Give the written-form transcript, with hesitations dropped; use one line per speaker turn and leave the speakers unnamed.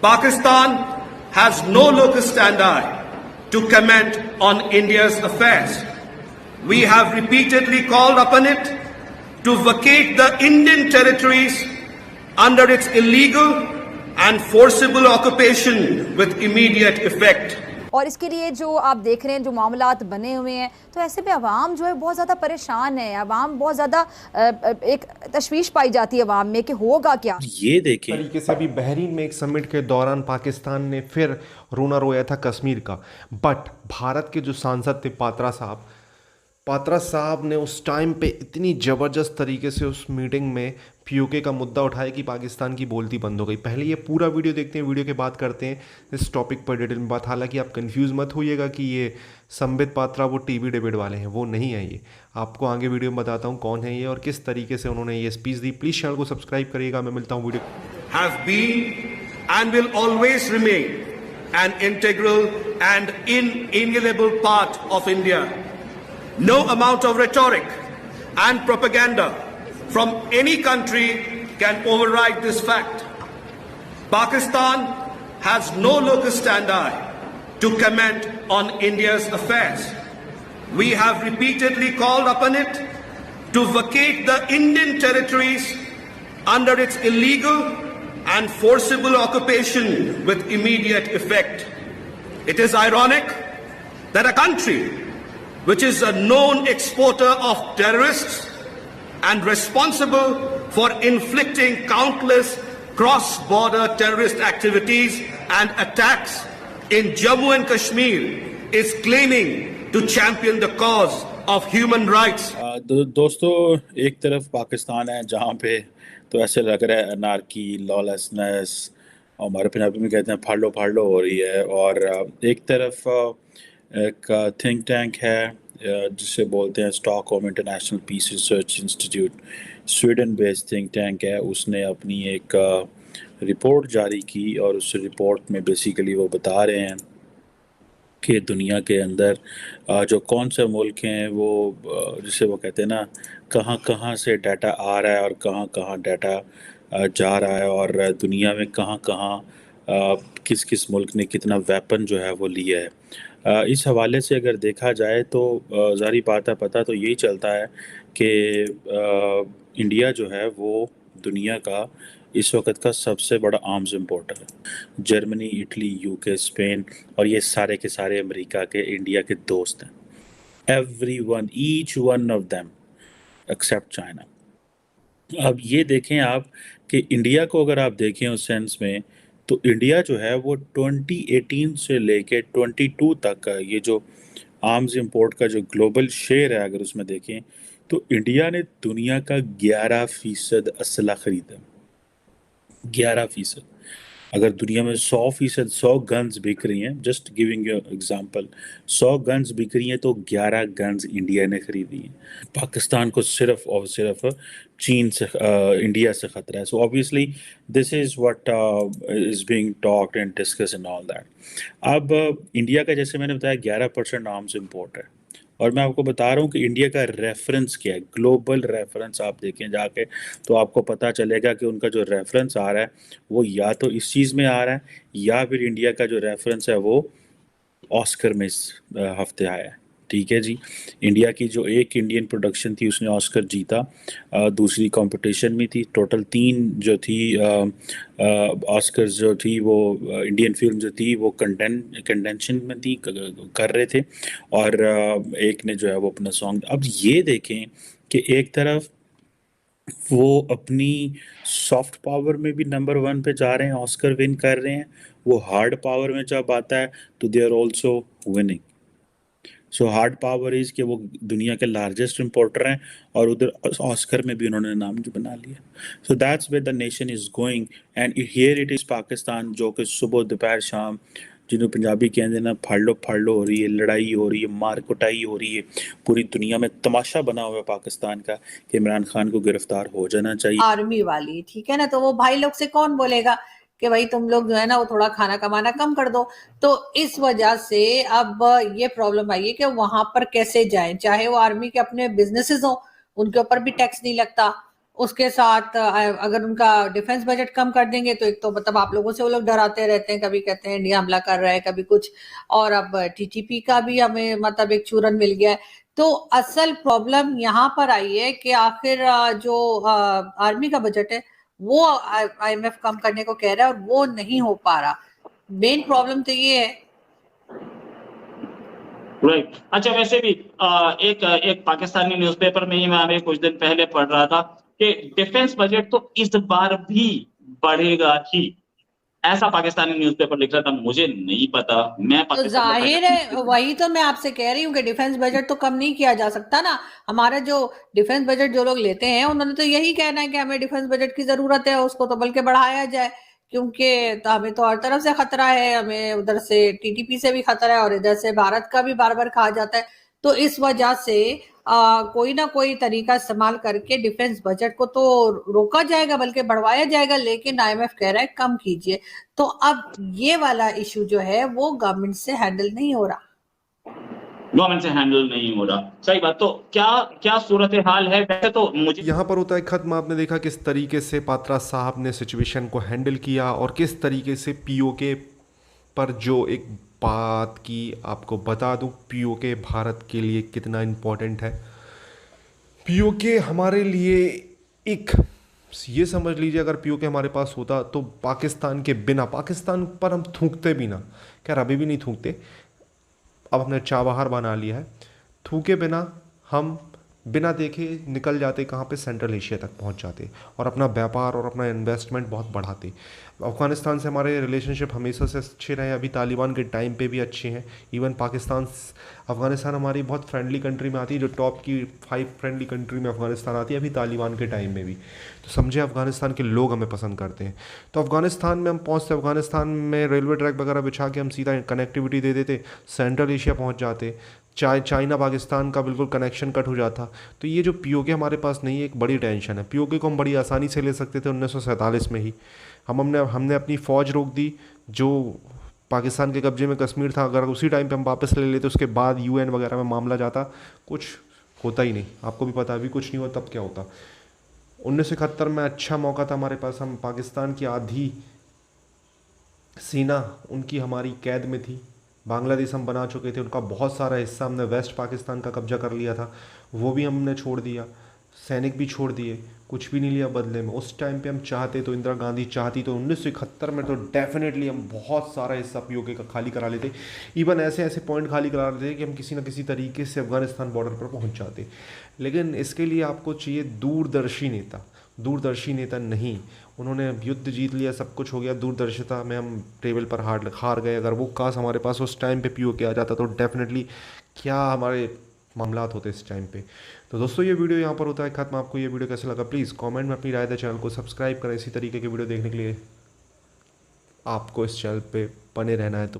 Pakistan has no locus standi to comment on India's affairs. We have repeatedly called upon it to vacate the Indian territories under its illegal and forcible occupation with immediate effect.
और इसके लिए जो आप देख रहे हैं जो मामलात बने हुए हैं, तो ऐसे में अवाम जो है बहुत ज़्यादा परेशान है। अवाम बहुत ज़्यादा एक तशवीश पाई जाती है अवाम में कि होगा क्या।
ये देखें
तरीके से अभी बहरीन में एक समिट के दौरान पाकिस्तान ने फिर रोना रोया था कश्मीर का, बट भारत के जो सांसद थे पात्रा साहब ने उस टाइम पे इतनी ज़बरदस्त तरीके से उस मीटिंग में पीओके का मुद्दा उठाया कि पाकिस्तान की बोलती बंद हो गई। पहले ये पूरा वीडियो देखते हैं, वीडियो के बाद करते हैं इस टॉपिक पर डिटेल में बात। हालांकि आप कंफ्यूज मत होइएगा कि ये संबित पात्रा वो टीवी डिबेट वाले हैं, वो नहीं है। ये आपको आगे वीडियो में बताता हूँ कौन है ये और किस तरीके से उन्होंने ये स्पीच दी। प्लीज़ चैनल को सब्सक्राइब करिएगा। मैं मिलता हूँ video.
Have been and will always remain an integral and inalienable part of India. No amount of rhetoric and propaganda from any country can override this fact. Pakistan has no locus standi to comment on India's affairs. We have repeatedly called upon it to vacate the Indian territories under its illegal and forcible occupation with immediate effect. It is ironic that a country which is a known exporter of terrorists and responsible for inflicting countless cross-border terrorist activities and attacks in Jammu and Kashmir is claiming to champion the cause of human rights.
दोस्तों, एक तरफ पाकिस्तान है जहाँ पे तो ऐसे लग रहा है अनार्की, लॉलेसनेस, और हमारे पंजाबी में कहते हैं फाड़ो हो रही है, और एक तरफ एक थिंक टैंक है जिसे बोलते हैं Stockholm International Peace Research Institute, Sweden based think tank है। उसने अपनी एक रिपोर्ट जारी की और उस रिपोर्ट में बेसिकली वो बता रहे हैं कि दुनिया के अंदर जो कौन से मुल्क हैं वो जिसे वो कहते हैं ना कहाँ कहाँ से डाटा आ रहा है और कहाँ कहाँ डाटा जा रहा है, और दुनिया में कहाँ कहाँ किस किस मुल्क ने कितना वेपन जो है वो लिया है। इस हवाले से अगर देखा जाए तो ज़ाहिर बात है, पता तो यही चलता है कि इंडिया जो है वो दुनिया का इस वक्त का सबसे बड़ा आर्म्स इम्पोर्टर है। जर्मनी, इटली, यूके, स्पेन और ये सारे के सारे अमेरिका के इंडिया के दोस्त हैं। Everyone, each one of them accept China. अब ये देखें आप कि इंडिया को अगर आप देखें उस सेंस में, तो इंडिया जो है वो 2018 से लेके 22 तक का ये जो आर्म्स इंपोर्ट का जो ग्लोबल शेयर है, अगर उसमें देखें तो इंडिया ने दुनिया का 11% असला खरीदा। 11%। अगर दुनिया में 100% 100 गन्स बिक रही हैं, just giving you example, 100 guns बिक रही हैं तो 11 गन्स इंडिया ने खरीदी हैं। पाकिस्तान को सिर्फ और सिर्फ चीन से इंडिया से खतरा है। So obviously this is what is being talked and discuss and all that. अब इंडिया का जैसे मैंने बताया 11% आर्म्स इम्पोर्ट है, और मैं आपको बता रहा हूँ कि इंडिया का रेफरेंस क्या है, ग्लोबल रेफरेंस आप देखें जाके तो आपको पता चलेगा कि उनका जो रेफरेंस आ रहा है वो या तो इस चीज़ में आ रहा है, या फिर इंडिया का जो रेफरेंस है वो ऑस्कर में इस हफ्ते आया है। ठीक है जी, इंडिया की जो एक इंडियन प्रोडक्शन थी उसने ऑस्कर जीता, दूसरी कंपटीशन में थी। टोटल 3 जो थी ऑस्कर्स जो थी वो इंडियन फिल्म जो थी वो कंटेंशन में थी, कर रहे थे, और एक ने जो है वो अपना सॉन्ग। अब ये देखें कि एक तरफ वो अपनी सॉफ्ट पावर में भी नंबर 1 पे जा रहे हैं, ऑस्कर विन कर रहे हैं। वो हार्ड पावर में जब आता है तो they are also winning. So hard power is कि वो दुनिया के लार्जेस्ट इम्पोर्टर हैं, और उधर ऑस्कर में भी उन्होंने नाम जो बना लिया। So that's where the nation is going, and here it is Pakistan, जो कि सुबह दोपहर शाम जिन्होंने पंजाबी कहते हैं ना फाड़ो हो रही है, लड़ाई हो रही है, मार कुटाई हो रही है। पूरी दुनिया में तमाशा बना हुआ है पाकिस्तान का कि इमरान खान को गिरफ्तार हो जाना चाहिए।
आर्मी वाली, ठीक है ना, तो वो भाई लोग से कौन बोलेगा कि भाई तुम लोग जो है ना वो थोड़ा खाना कमाना कम कर दो। तो इस वजह से अब ये प्रॉब्लम आई है कि वहां पर कैसे जाएं, चाहे वो आर्मी के अपने बिजनेसेस हो, उनके ऊपर भी टैक्स नहीं लगता, उसके साथ अगर उनका डिफेंस बजट कम कर देंगे तो एक तो मतलब आप लोगों से वो लोग डराते रहते हैं, कभी कहते हैं इंडिया हमला कर रहा है, कभी कुछ, और अब टीटीपी का भी हमें मतलब एक चूरन मिल गया है। तो असल प्रॉब्लम यहाँ पर आई है कि आखिर जो आर्मी का बजट है वो आईएमएफ कम करने को कह रहा है और वो नहीं हो पा रहा। मेन प्रॉब्लम तो ये है।
राइट। अच्छा, वैसे भी एक पाकिस्तानी न्यूज़पेपर में ही मैं अभी कुछ दिन पहले पढ़ रहा था कि डिफेंस बजट तो इस बार भी बढ़ेगा ही, ऐसा पाकिस्तानी न्यूज़पेपर लिख रहा था। मुझे नहीं पता, मैं
तो
पाकिस्तान में
जाहिर है, वही तो मैं आपसे कह रही हूँ कि डिफेंस बजट तो कम नहीं किया जा सकता ना। हमारा जो डिफेंस बजट जो लोग लेते हैं उन्होंने तो यही कहना है कि हमें डिफेंस बजट की जरूरत है, उसको तो बल्कि बढ़ाया जाए, क्योंकि तो हमें तो हर तरफ से खतरा है, हमें उधर से टीटीपी से भी खतरा है और इधर से भारत का भी बार बार कहा जाता है। तो इस वजह से कोई ना कोई तरीका इस्तेमाल करके डिफेंस बजट को तो रोका जाएगा बल्कि बढ़वाया जाएगा, लेकिन आईएमएफ कह रहा है कम कीजिए। तो अब ये वाला इशू जो है वो गवर्नमेंट से हैंडल नहीं हो रहा।
गवर्नमेंट से हैंडल नहीं हो रहा, सही बात। तो क्या क्या सूरत हाल है? वैसे तो मुझे
यहाँ पर होता है खत्म। आपने देखा किस तरीके से पात्रा साहब ने सिचुएशन को हैंडल किया और किस तरीके से पीओके पर जो एक बात की आपको बता दूं, पीओके भारत के लिए कितना इम्पोर्टेंट है। पीओके हमारे लिए एक, ये समझ लीजिए अगर पीओके हमारे पास होता तो पाकिस्तान के बिना, पाकिस्तान पर हम थूकते भी ना, खैर अभी भी नहीं थूकते, अब हमने चाबहार बना लिया है, थूके बिना हम बिना देखे निकल जाते कहाँ पे, सेंट्रल एशिया तक पहुँच जाते और अपना व्यापार और अपना इन्वेस्टमेंट बहुत बढ़ाते। अफ़गानिस्तान से हमारे रिलेशनशिप हमेशा से अच्छे रहे, अभी तालिबान के टाइम पे भी अच्छे हैं। इवन पाकिस्तान, अफ़गानिस्तान हमारी बहुत फ्रेंडली कंट्री में आती है, जो टॉप की 5 फ्रेंडली कंट्री में अफ़गानिस्तान आती है अभी तालिबान के टाइम में भी। तो समझे अफ़गानिस्तान के लोग हमें पसंद करते हैं। तो अफ़गानिस्तान में हम पहुँचते, अफ़गानिस्तान में रेलवे ट्रैक वगैरह बिछा के हम सीधा कनेक्टिविटी दे देते, सेंट्रल एशिया पहुँच जाते, चाइना पाकिस्तान का बिल्कुल कनेक्शन कट हो जाता। तो ये जो पीओके हमारे पास नहीं है, एक बड़ी टेंशन है। पीओके को हम बड़ी आसानी से ले सकते थे 1947 में ही। हमने अपनी फ़ौज रोक दी जो पाकिस्तान के कब्जे में कश्मीर था। अगर उसी टाइम पे हम वापस ले लेते, उसके बाद यूएन वगैरह में मामला जाता, कुछ होता ही नहीं। आपको भी पता है अभी कुछ नहीं हुआ, तब क्या होता। 1971 में अच्छा मौका था हमारे पास, हम पाकिस्तान की आधी सेना उनकी हमारी कैद में थी। बांग्लादेश हम बना चुके थे, उनका बहुत सारा हिस्सा हमने वेस्ट पाकिस्तान का कब्जा कर लिया था, वो भी हमने छोड़ दिया, सैनिक भी छोड़ दिए, कुछ भी नहीं लिया बदले में। उस टाइम पे हम चाहते तो, इंदिरा गांधी चाहती तो 1971 में तो डेफिनेटली हम बहुत सारा हिस्सा पीओके का खाली करा लेते। इवन ऐसे ऐसे पॉइंट खाली करा लेते कि हम किसी न किसी तरीके से अफगानिस्तान बॉर्डर पर पहुंच जाते। लेकिन इसके लिए आपको चाहिए दूरदर्शी नेता। दूरदर्शी नेता नहीं, उन्होंने युद्ध जीत लिया, सब कुछ हो गया, दूरदर्शिता में हम टेबल पर हार गए। अगर वो काश हमारे पास उस टाइम पे पीओके आ जाता तो डेफिनेटली क्या हमारे मामलात होते इस टाइम पे। तो दोस्तों ये वीडियो यहाँ पर होता है खत्म। आपको ये वीडियो कैसा लगा प्लीज़ कमेंट में अपनी राय दें, चैनल को सब्सक्राइब करें। इसी तरीके की वीडियो देखने के लिए आपको इस चैनल पे बने रहना है तो